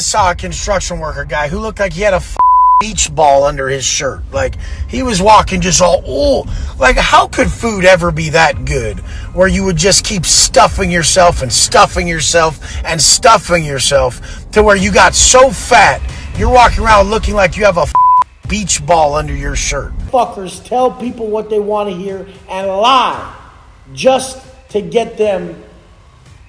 saw a construction worker guy who looked like he had a beach ball under his shirt. Like, he was walking just all, oh, like, how could food ever be that good where you would just keep stuffing yourself and stuffing yourself and stuffing yourself to where you got so fat you're walking around looking like you have a beach ball under your shirt? Fuckers tell people what they want to hear and lie just to get them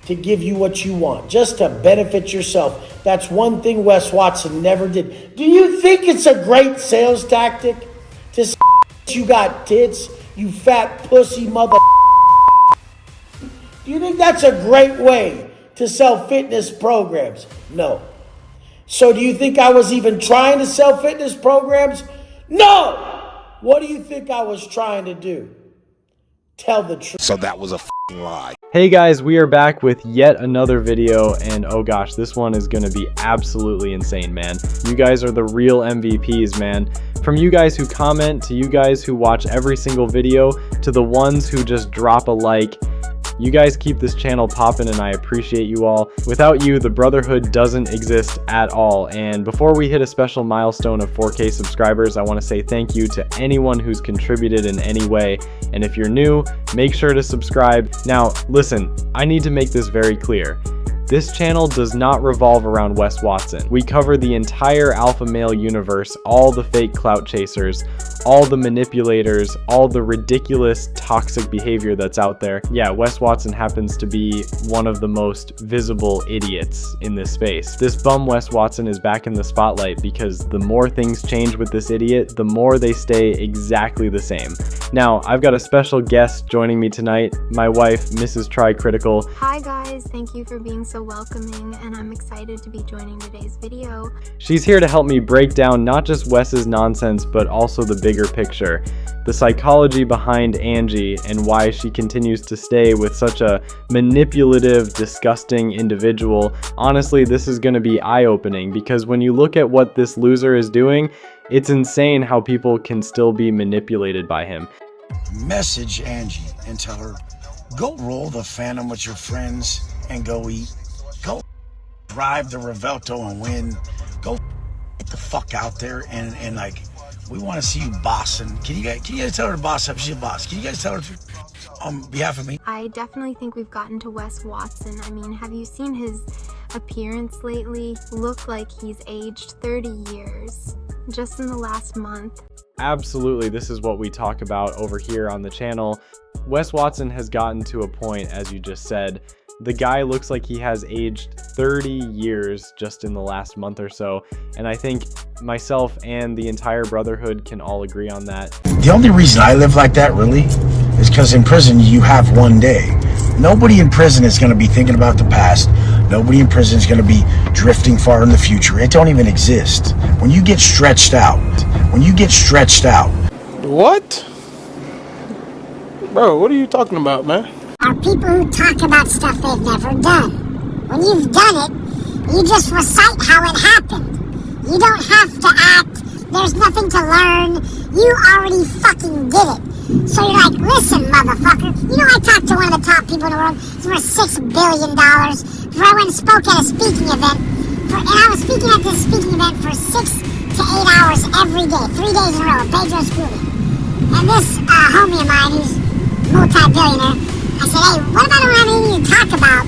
to give you what you want, just to benefit yourself. That's one thing Wes Watson never did. Do you think it's a great sales tactic to say you got tits, you fat pussy mother? Do you think that's a great way to sell fitness programs? No. So do you think I was even trying to sell fitness programs? No! What do you think I was trying to do? Tell the truth. So that was a lie. Hey guys, we are back with yet another video, and oh gosh, this one is gonna be absolutely insane, man. You guys are the real MVPs, man. From you guys who comment, to you guys who watch every single video, to the ones who just drop a like. You guys keep this channel popping, and I appreciate you all. Without you, the Brotherhood doesn't exist at all. And before we hit a special milestone of 4K subscribers, I want to say thank you to anyone who's contributed in any way. And if you're new, make sure to subscribe. Now, listen, I need to make this very clear. This channel does not revolve around Wes Watson. We cover the entire alpha male universe, all the fake clout chasers, all the manipulators, all the ridiculous toxic behavior that's out there. Yeah, Wes Watson happens to be one of the most visible idiots in this space. This bum Wes Watson is back in the spotlight because the more things change with this idiot, the more they stay exactly the same. Now, I've got a special guest joining me tonight, my wife, Mrs. Tri-Critical. Hi guys, thank you for being so welcoming, and I'm excited to be joining today's video. She's here to help me break down not just Wes's nonsense, but also the bigger picture, the psychology behind Angie and why she continues to stay with such a manipulative, disgusting individual. Honestly, this is going to be eye-opening because when you look at what this loser is doing, it's insane how people can still be manipulated by him. Message Angie and tell her, go roll the Phantom with your friends and go eat. Go drive the Revelto and win. Go get the fuck out there and like, we want to see you bossing. Can you guys tell her to boss up? She's a boss. Can you guys tell her to, on behalf of me? I definitely think we've gotten to Wes Watson. I mean, have you seen his appearance lately? Look like he's aged 30 years just in the last month. Absolutely, this is what we talk about over here on the channel. Wes Watson has gotten to a point, as you just said, the guy looks like he has aged 30 years just in the last month or so, and I think myself and the entire Brotherhood can all agree on that. The only reason I live like that, really, is because in prison you have one day. Nobody in prison is going to be thinking about the past. Nobody in prison is going to be drifting far in the future. It don't even exist. When you get stretched out, What? Bro, what are you talking about, man? Are people who talk about stuff they've never done. When you've done it, you just recite how it happened. You don't have to act. There's nothing to learn. You already fucking did it. So you're like, listen, motherfucker. You know, I talked to one of the top people in the world. He's worth $6 billion. Before I went and spoke at a speaking event. And I was speaking at this speaking event for 6 to 8 hours every day. 3 days in a row with Pedro Scooby. And this homie of mine, who's multi-billionaire, I said, hey, what about I don't have anything to talk about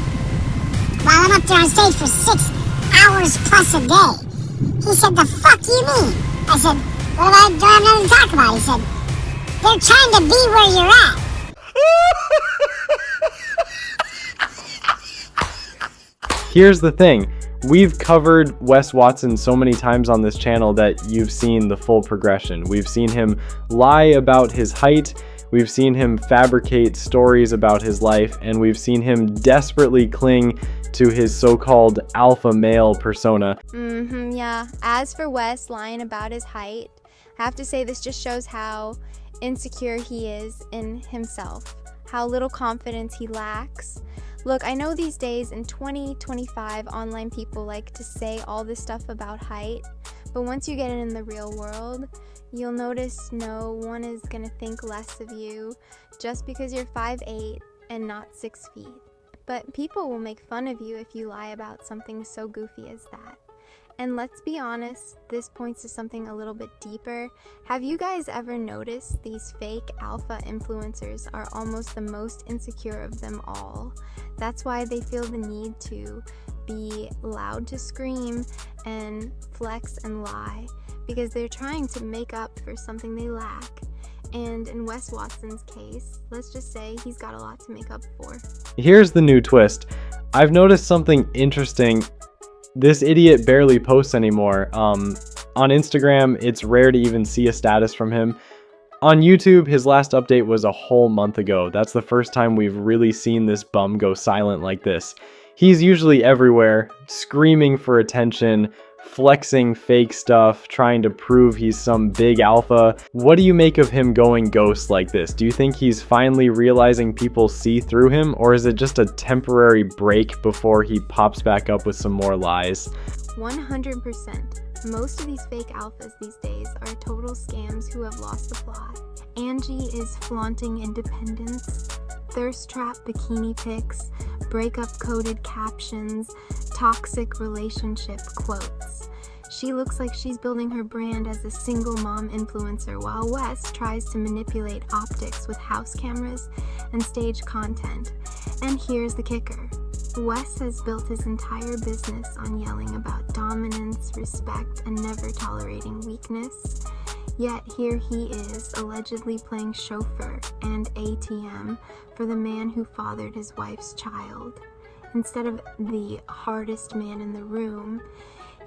while I'm up there on stage for 6 hours plus a day? He said, the fuck you mean? I said, what if I don't have nothing to talk about? He said, they're trying to be where you're at. Here's the thing. We've covered Wes Watson so many times on this channel that you've seen the full progression. We've seen him lie about his height. We've seen him fabricate stories about his life, and we've seen him desperately cling to his so-called alpha male persona. Yeah. As for Wes lying about his height, I have to say this just shows how insecure he is in himself, how little confidence he lacks. Look, I know these days in 2025, online people like to say all this stuff about height, but once you get in the real world, you'll notice no one is going to think less of you just because you're 5'8" and not 6 feet. But people will make fun of you if you lie about something so goofy as that. And let's be honest, this points to something a little bit deeper. Have you guys ever noticed these fake alpha influencers are almost the most insecure of them all? That's why they feel the need to be loud to scream and flex and lie, because they're trying to make up for something they lack. And in Wes Watson's case, let's just say he's got a lot to make up for. Here's the new twist. I've noticed something interesting. This idiot barely posts anymore. On Instagram, it's rare to even see a status from him. On YouTube, his last update was a whole month ago. That's the first time we've really seen this bum go silent like this. He's usually everywhere, screaming for attention, flexing fake stuff, trying to prove he's some big alpha. What do you make of him going ghost like this? Do you think he's finally realizing people see through him, or is it just a temporary break before he pops back up with some more lies? 100%. Most of these fake alphas these days are total scams who have lost the plot. Angie is flaunting independence, thirst trap bikini pics, breakup coded captions, toxic relationship quotes. She looks like she's building her brand as a single mom influencer, while Wes tries to manipulate optics with house cameras and stage content. And here's the kicker. Wes has built his entire business on yelling about dominance, respect, and never tolerating weakness. Yet here he is, allegedly playing chauffeur and ATM for the man who fathered his wife's child. Instead of the hardest man in the room,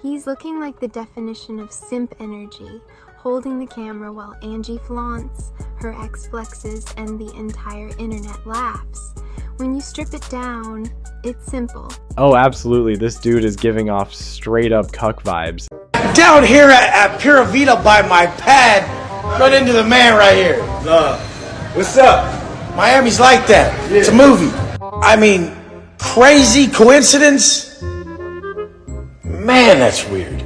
he's looking like the definition of simp energy, holding the camera while Angie flaunts, her ex flexes, and the entire internet laughs. When you strip it down, it's simple. Oh, absolutely. This dude is giving off straight up cuck vibes. Down here at Pura Vida by my pad, run into the man right here. What's up? Miami's like that. It's a movie. I mean, crazy coincidence? Man, that's weird.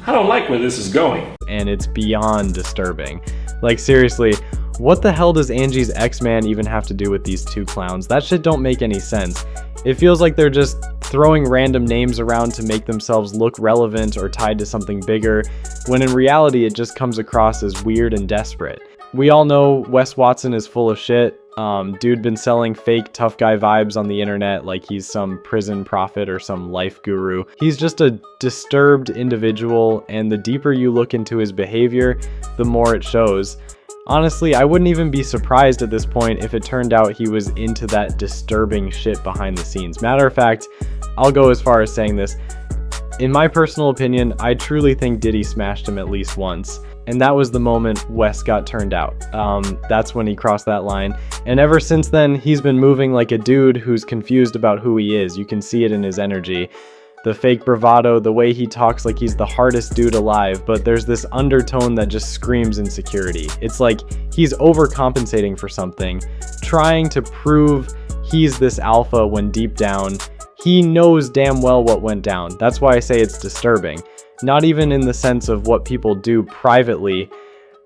I don't like where this is going. And it's beyond disturbing. Like, seriously, what the hell does Angie's ex-man even have to do with these two clowns? That shit don't make any sense. It feels like they're just throwing random names around to make themselves look relevant or tied to something bigger, when in reality it just comes across as weird and desperate. We all know Wes Watson is full of shit. Dude been selling fake tough guy vibes on the internet like he's some prison prophet or some life guru. He's just a disturbed individual, and the deeper you look into his behavior, the more it shows. Honestly, I wouldn't even be surprised at this point if it turned out he was into that disturbing shit behind the scenes. Matter of fact, I'll go as far as saying this. In my personal opinion, I truly think Diddy smashed him at least once. And that was the moment Wes got turned out. That's when he crossed that line. And ever since then, he's been moving like a dude who's confused about who he is. You can see it in his energy. The fake bravado, the way he talks like he's the hardest dude alive, but there's this undertone that just screams insecurity. It's like he's overcompensating for something, trying to prove he's this alpha when deep down, he knows damn well what went down. That's why I say it's disturbing. Not even in the sense of what people do privately,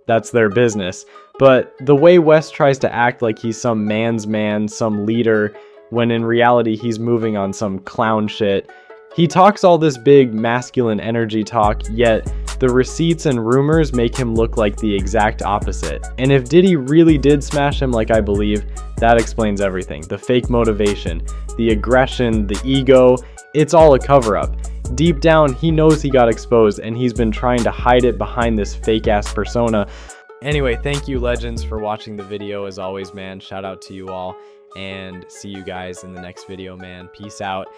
that's their business, but the way Wes tries to act like he's some man's man, some leader, when in reality he's moving on some clown shit. He talks all this big masculine energy talk, yet the receipts and rumors make him look like the exact opposite. And if Diddy really did smash him like I believe, that explains everything. The fake motivation, the aggression, the ego, it's all a cover-up. Deep down, he knows he got exposed, and he's been trying to hide it behind this fake-ass persona. Anyway, thank you, legends, for watching the video. As always, man, shout out to you all, and see you guys in the next video, man. Peace out.